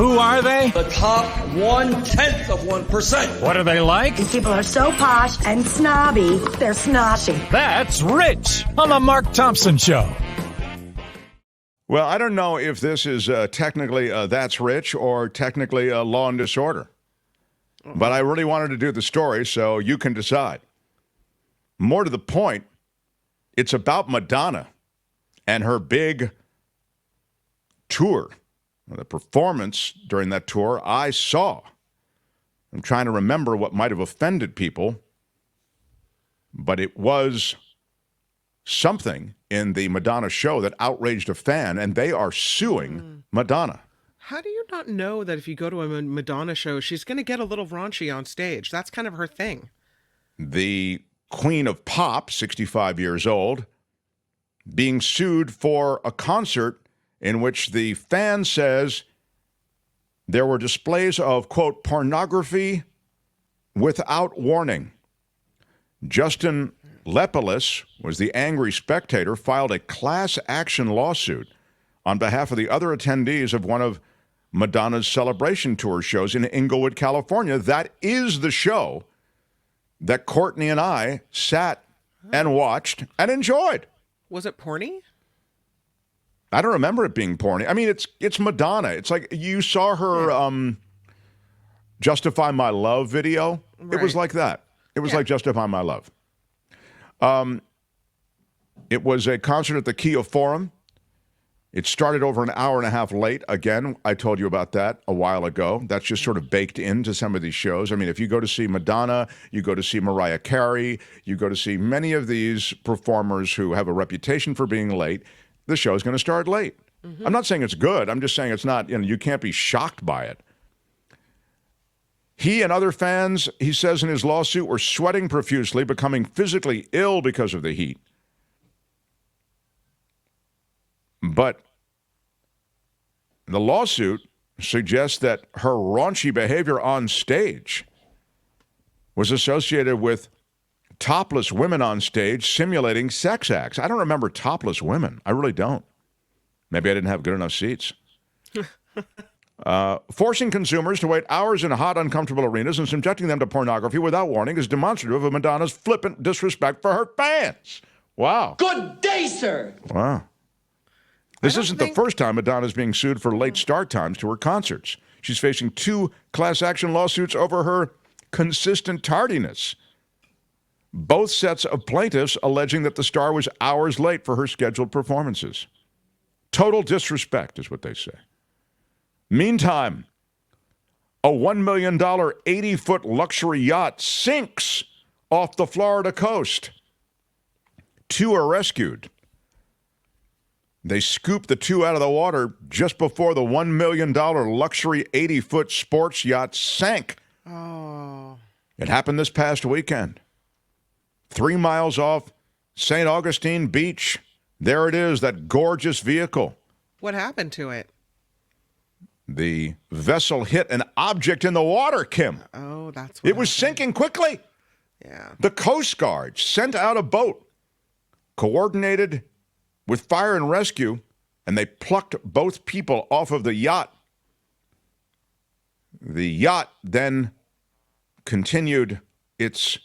Who are they? The top 0.1%. What are they like? These people are so posh and snobby, they're snotty. That's Rich on the Mark Thompson Show. Well, I don't know if this is technically That's Rich or technically Law and Disorder. But I really wanted to do the story, so you can decide. More to the point, it's about Madonna and her big tour. The performance during that tour I saw. I'm trying to remember what might have offended people, but it was something in the Madonna show that outraged a fan, and they are suing Madonna. How do you not know that if you go to a Madonna show, she's going to get a little raunchy on stage? That's kind of her thing. The Queen of Pop, 65 years old, being sued for a concert in which the fan says there were displays of, quote, pornography without warning. Justin Lepelis was the angry spectator, filed a class action lawsuit on behalf of the other attendees of one of Madonna's Celebration Tour shows in Inglewood, California. That is the show that Courtney and I sat and watched and enjoyed. Was it porny? I don't remember it being porny. I mean, it's Madonna. It's like you saw her Justify My Love video. Right. It was like that. It was like Justify My Love. It was a concert at the Kia Forum. It started over an hour and a half late. Again, I told you about that a while ago. That's just sort of baked into some of these shows. I mean, if you go to see Madonna, you go to see Mariah Carey, you go to see many of these performers who have a reputation for being late, the show is going to start late. Mm-hmm. I'm not saying it's good. I'm just saying it's not, you can't be shocked by it. He and other fans, he says in his lawsuit, were sweating profusely, becoming physically ill because of the heat. But the lawsuit suggests that her raunchy behavior on stage was associated with topless women on stage simulating sex acts. I don't remember topless women. I really don't. Maybe I didn't have good enough seats. Forcing consumers to wait hours in hot, uncomfortable arenas and subjecting them to pornography without warning is demonstrative of Madonna's flippant disrespect for her fans. Wow. Good day, sir. Wow. This isn't the first time Madonna's being sued for late start times to her concerts. She's facing 2 class action lawsuits over her consistent tardiness. Both sets of plaintiffs alleging that the star was hours late for her scheduled performances. Total disrespect is what they say. Meantime, a $1 million 80-foot luxury yacht sinks off the Florida coast. 2 are rescued. They scooped the 2 out of the water just before the $1 million luxury 80-foot sports yacht sank. Oh. It happened this past weekend. 3 miles off St. Augustine Beach. There it is, that gorgeous vehicle. What happened to it? The vessel hit an object in the water, Kim. Oh, that's what it was sinking quickly. Yeah. The Coast Guard sent out a boat, coordinated with fire and rescue, and they plucked both people off of the yacht. The yacht then continued its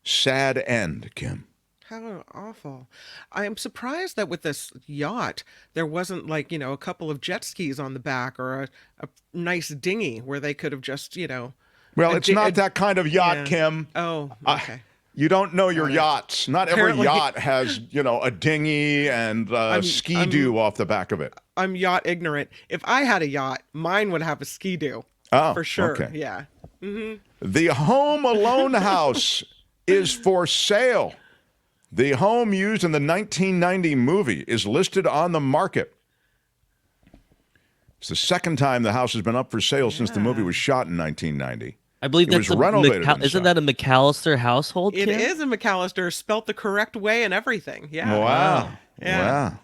sad end, Kim. How awful. I am surprised that with this yacht, there wasn't a couple of jet skis on the back or a nice dinghy where they could have just, Well, it's not that kind of yacht, Kim. Oh, okay. You don't know your yachts. Not every yacht has, a dinghy and ski-doo off the back of it. I'm yacht ignorant. If I had a yacht, mine would have a ski-doo. Oh, for sure. Okay. Yeah. Mm-hmm. The Home Alone house is for sale. The home used in the 1990 movie is listed on the market. It's the second time the house has been up for sale since the movie was shot in 1990. I believe that's renovated isn't that a McAllister household? It Kim? is a McAllister, spelt the correct way and everything. Yeah. Wow. Yeah. Wow.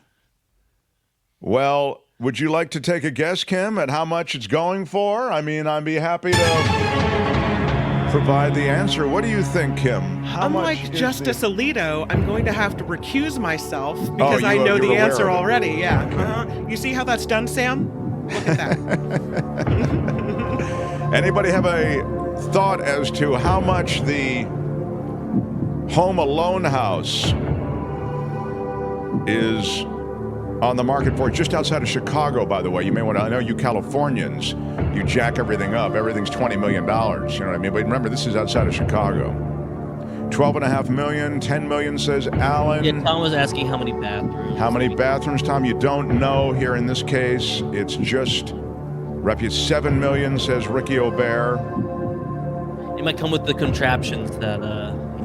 Well, would you like to take a guess, Kim, at how much it's going for? I mean, I'd be happy to provide the answer. What do you think, Kim? Unlike Justice Alito, I'm going to have to recuse myself because I know the answer already. Yeah. You see how that's done, Sam? Look at that. Anybody have a thought as to how much the Home Alone house is on the market for? Just outside of Chicago, by the way. You may want to, I know you Californians, you jack everything up. Everything's $20 million. You know what I mean? But remember, this is outside of Chicago. $12.5 million, $10 million, says Alan. Yeah, Tom was asking how many bathrooms. How many bathrooms, Tom? You don't know here in this case. It's just $7 million, says Ricky Aubert. It might come with the contraptions that.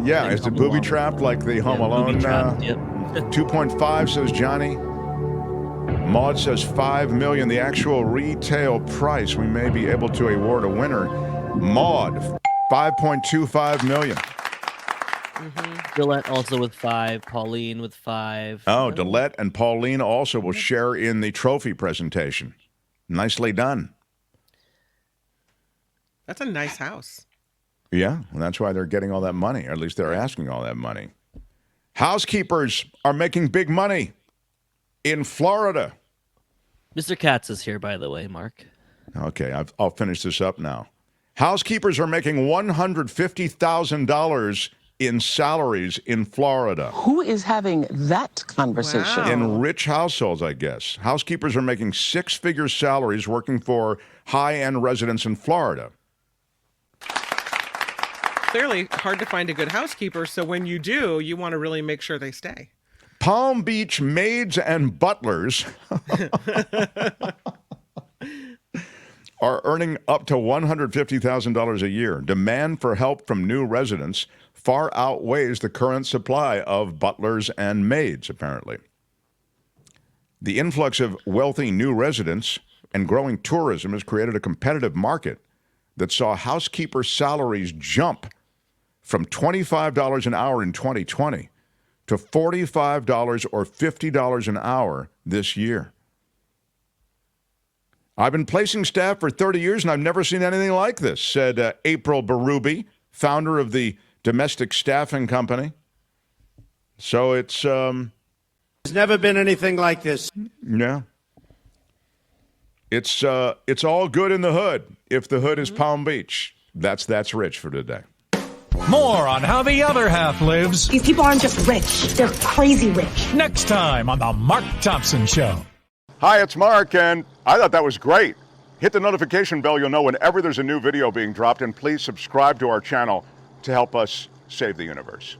Yeah, is it booby trapped like the Home Alone? Yep. 2.5, says Johnny. Maud says $5 million. The actual retail price, we may be able to award a winner. Maud, $5.25 million. Gillette also with 5. Pauline with 5. Oh, Dillette and Pauline also will share in the trophy presentation. Nicely done. That's a nice house. Yeah, and that's why they're getting all that money, or at least they're asking all that money. Housekeepers are making big money in Florida. Mr. Katz is here, by the way, Mark. Okay, I'll finish this up now. Housekeepers are making $150,000 in salaries in Florida. Who is having that conversation? Wow. In rich households, I guess. Housekeepers are making six-figure salaries working for high-end residents in Florida. Clearly hard to find a good housekeeper, so when you do, you want to really make sure they stay. Palm Beach maids and butlers are earning up to $150,000 a year. Demand for help from new residents far outweighs the current supply of butlers and maids, apparently. The influx of wealthy new residents and growing tourism has created a competitive market that saw housekeeper salaries jump from $25 an hour in 2020 to $45 or $50 an hour this year. I've been placing staff for 30 years, and I've never seen anything like this, said April Berube, founder of the domestic staffing company. So it's... There's never been anything like this. Yeah. It's all good in the hood, if the hood is Palm Beach. That's rich for today. More on how the other half lives These people aren't just rich, they're crazy rich. next time on The Mark Thompson Show. Hi, it's Mark, and I thought that was great. Hit the notification bell. You'll know whenever there's a new video being dropped, and please subscribe to our channel to help us save the universe.